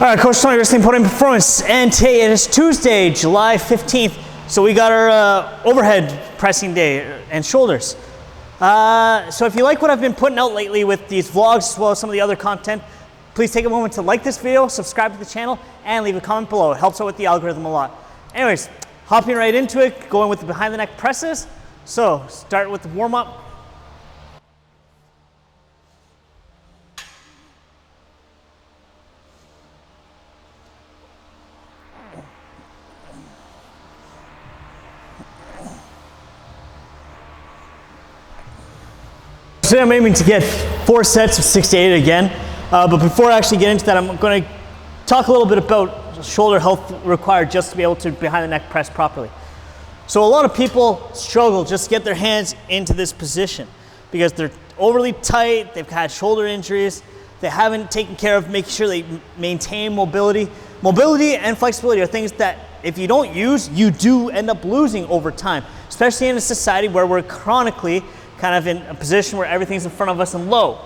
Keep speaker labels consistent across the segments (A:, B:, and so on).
A: All right, Coach Tony, Wrestling Podium Performance, and today it is Tuesday, July 15th, so we got our overhead pressing day and shoulders. So if you like what I've been putting out lately with these vlogs as well as some of the other content, please take a moment to like this video, subscribe to the channel, and leave a comment below. It helps out with the algorithm a lot. Anyways, hopping right into it, going with the behind the neck presses. So start with the warm up. Today I'm aiming to get 4 sets of 6 to 8 again, but before I actually get into that, I'm going to talk a little bit about shoulder health required just to be able to behind the neck press properly. So a lot of people struggle just to get their hands into this position because they're overly tight, they've had shoulder injuries, they haven't taken care of making sure they maintain mobility. Mobility and flexibility are things that if you don't use, you do end up losing over time, especially in a society where we're chronically kind of in a position where everything's in front of us and low.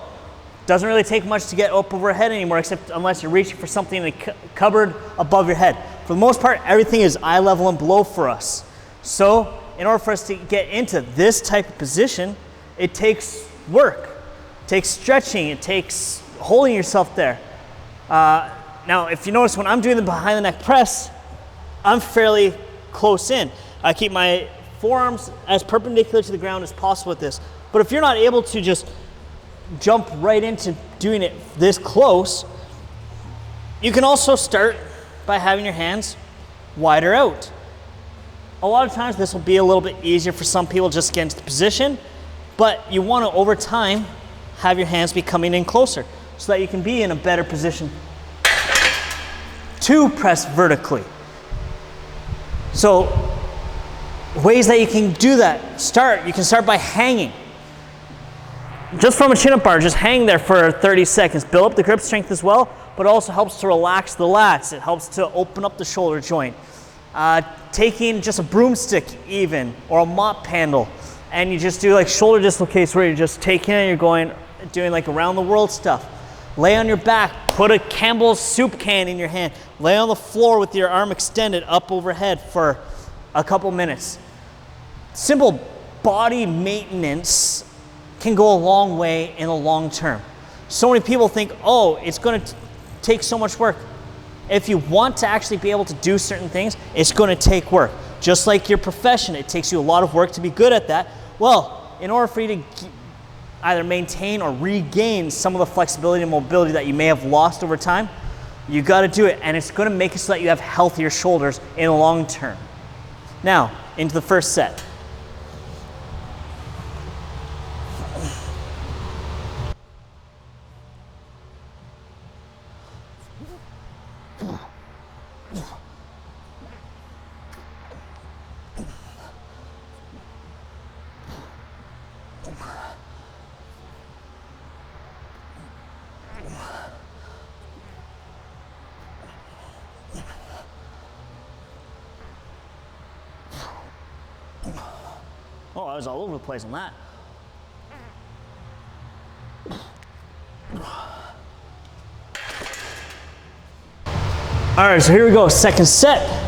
A: Doesn't really take much to get up overhead anymore, except unless you're reaching for something in a cupboard above your head. For the most part, everything is eye level and below for us. So in order for us to get into this type of position, it takes work. It takes stretching, it takes holding yourself there. Now, if you notice when I'm doing the behind the neck press, I'm fairly close in. I keep my forearms as perpendicular to the ground as possible with this. But if you're not able to just jump right into doing it this close, you can also start by having your hands wider out. A lot of times this will be a little bit easier for some people just to get into the position, but you want to over time have your hands be coming in closer so that you can be in a better position to press vertically. So ways that you can do that, you can start by hanging. Just from a chin-up bar, just hang there for 30 seconds. Build up the grip strength as well, but also helps to relax the lats. It helps to open up the shoulder joint. Taking just a broomstick even, or a mop handle, and you just do like shoulder dislocates where you're just taking it and you're doing like around the world stuff. Lay on your back, put a Campbell's soup can in your hand, lay on the floor with your arm extended up overhead for a couple minutes. Simple body maintenance can go a long way in the long term. So many people think, oh, it's going to take so much work. If you want to actually be able to do certain things, it's going to take work. Just like your profession, it takes you a lot of work to be good at that. Well, in order for you to either maintain or regain some of the flexibility and mobility that you may have lost over time, you got to do it, and it's going to make it so that you have healthier shoulders in the long term. Now, into the first set. Oh, I was all over the place on that. All right, so here we go, second set.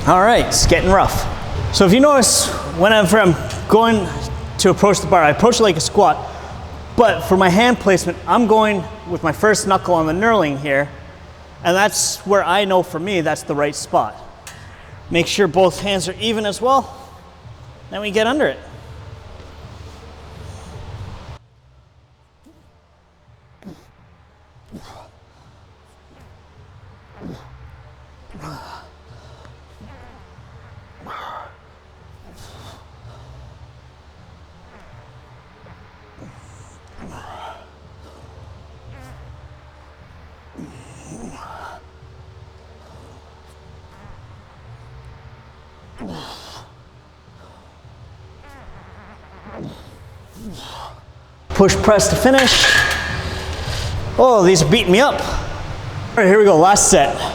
A: All right, it's getting rough. So if you notice, whenever I'm going to approach the bar, I approach it like a squat, but for my hand placement, I'm going with my first knuckle on the knurling here, and that's where I know for me that's the right spot. Make sure both hands are even as well, then we get under it. Push press to finish. Oh, these are beating me up. All right, here we go, last set.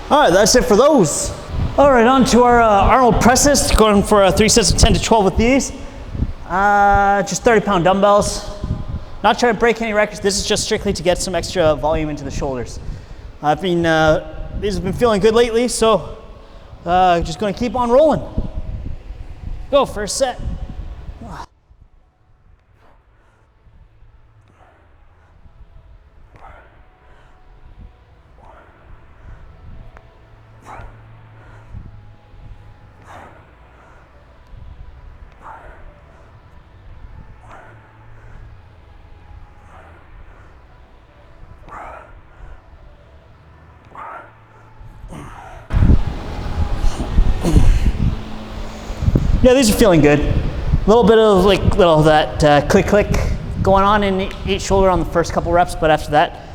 A: All right, that's it for those. All right, on to our Arnold presses. Going for 3 sets of 10 to 12 with these. Just 30-pound dumbbells. Not trying to break any records. This is just strictly to get some extra volume into the shoulders. These have been feeling good lately, so just going to keep on rolling. Go, first set. Yeah, these are feeling good. A little bit of that click click going on in each shoulder on the first couple reps, but after that,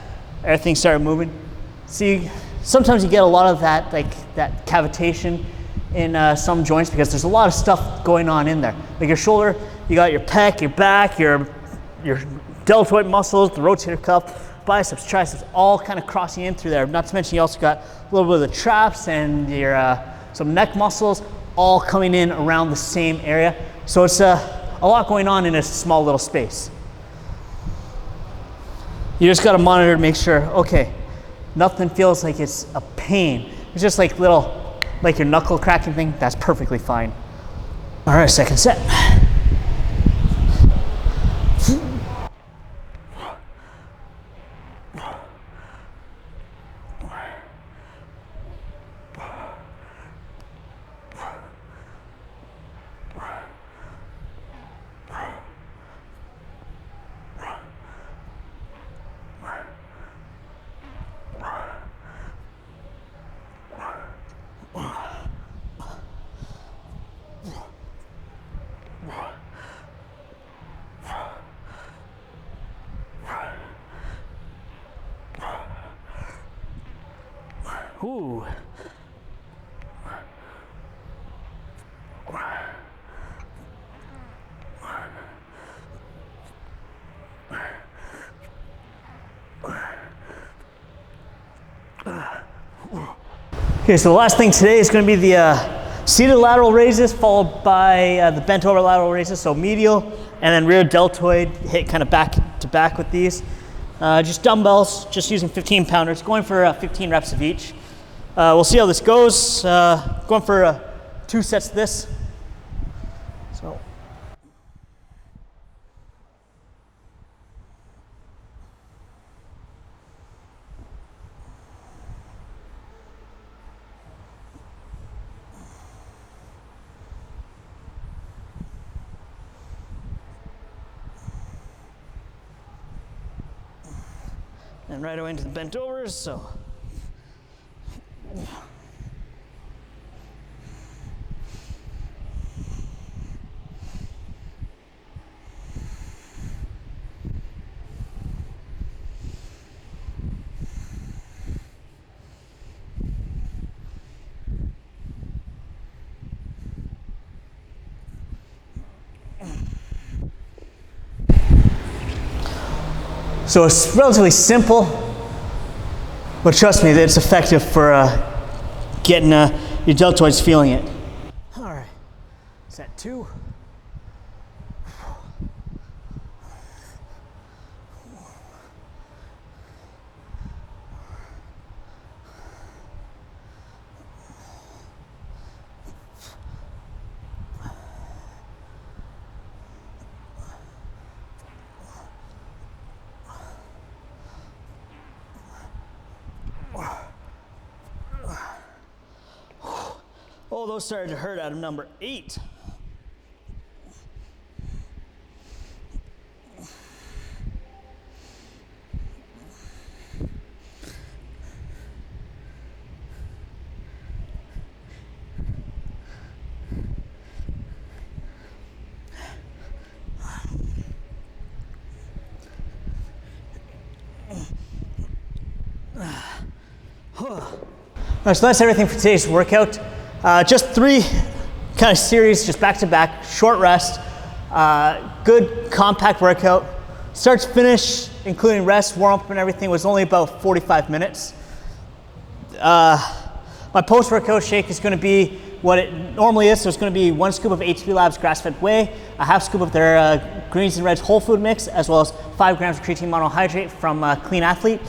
A: everything started moving. See, sometimes you get a lot of that that cavitation in some joints because there's a lot of stuff going on in there. Like your shoulder, you got your pec, your back, your deltoid muscles, the rotator cuff, biceps, triceps, all kind of crossing in through there. Not to mention you also got a little bit of the traps and your some neck muscles, all coming in around the same area. So it's a lot going on in a small little space. You just got to monitor to make sure, okay, nothing feels like it's a pain. It's just like your knuckle cracking thing, that's perfectly fine. All right, second set. Ooh. Okay, so the last thing today is going to be the seated lateral raises followed by the bent over lateral raises. So medial and then rear deltoid, hit kind of back to back with these. Just dumbbells, just using 15 pounders, going for 15 reps of each. We'll see how this goes. Going for 2 sets of this. So. And right away into the bent overs, so. So it's relatively simple, but trust me that it's effective for getting your deltoids feeling it. All right, set 2. Oh, those started to hurt out of number 8. All right, so that's everything for today's workout. Just 3 kind of series, just back to back, short rest, good compact workout. Start to finish, including rest, warm up and everything, was only about 45 minutes. My post-workout shake is going to be what it normally is. So it's going to be 1 scoop of HP Labs grass-fed whey, a half scoop of their greens and reds whole food mix, as well as 5 grams of creatine monohydrate from Clean Athlete.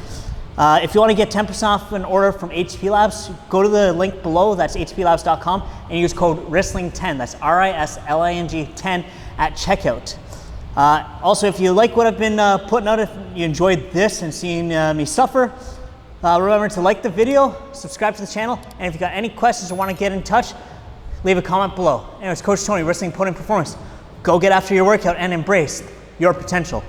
A: If you want to get 10% off an order from HP Labs, go to the link below, that's hplabs.com, and use code RISLING10, that's RISLING 10 at checkout. Also, if you like what I've been putting out, if you enjoyed this and seeing me suffer, remember to like the video, subscribe to the channel, and if you got any questions or want to get in touch, leave a comment below. Anyways, Coach Tony, Wrestling Podium Performance. Go get after your workout and embrace your potential.